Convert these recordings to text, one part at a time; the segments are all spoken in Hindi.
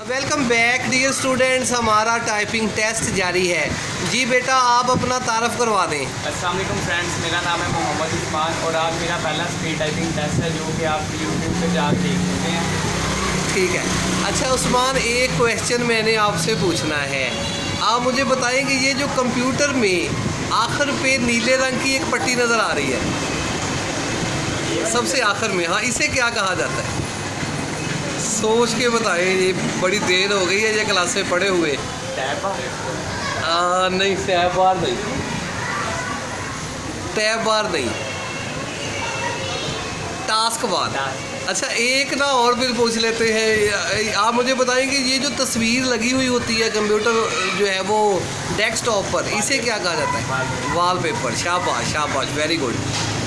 वेलकम बैक डियर स्टूडेंट्स, हमारा टाइपिंग टेस्ट जारी है। जी बेटा, आप अपना तारफ़ करवा दें। अस्सलाम वालेकुम फ्रेंड्स, मेरा नाम है मोहम्मद उस्मान और आज मेरा पहला स्पीड टाइपिंग टेस्ट है जो कि आप यूट्यूब पे जा देख सकते हैं। ठीक है। अच्छा उस्मान, एक क्वेश्चन मैंने आपसे पूछना है। आप मुझे बताएंगे ये जो कंप्यूटर में आखिर पे नीले रंग की एक पट्टी नज़र आ रही है सबसे आखिर में, हाँ, इसे क्या कहा जाता है? सोच के बताएं, ये बड़ी देर हो गई है ये क्लास में पढ़े हुए। नहीं, टैब बार नहीं, टैब बार नहीं, टास्क बार। अच्छा एक ना और भी पूछ लेते हैं। आप मुझे बताएंगे ये जो तस्वीर लगी हुई होती है कंप्यूटर जो है वो डेस्कटॉप पर, इसे क्या कहा जाता है? वॉलपेपर। शाबाश शाबाश, वेरी गुड।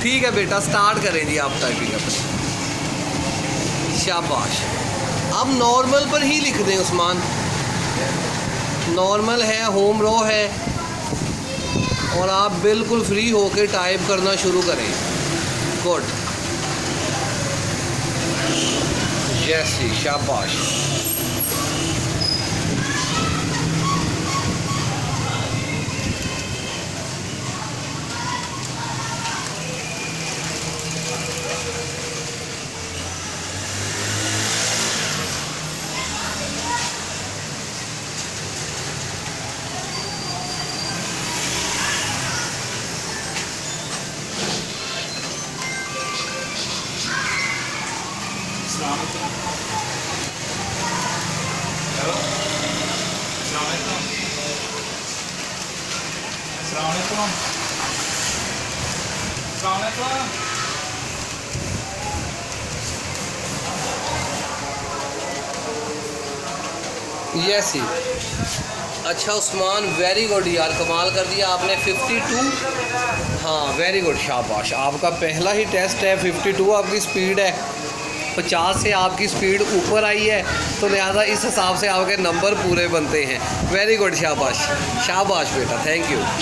ठीक है बेटा, स्टार्ट करें जी आप टाइपिंग अपनी। शाबाश। अब नॉर्मल पर ही लिख दें उस्मान। नॉर्मल है, होम रो है, और आप बिल्कुल फ्री होकर टाइप करना शुरू करें। गुड, यस जी, शाबाश। यस जी। अच्छा उस्मान, वेरी गुड यार, कमाल कर दिया आपने। 52, हाँ वेरी गुड, शाबाश। आपका पहला ही टेस्ट है। 52 आपकी स्पीड है, 50 से आपकी स्पीड ऊपर आई है, तो लिहाजा इस हिसाब से आपके नंबर पूरे बनते हैं। वेरी गुड, शाबाश शाबाश बेटा, थैंक यू।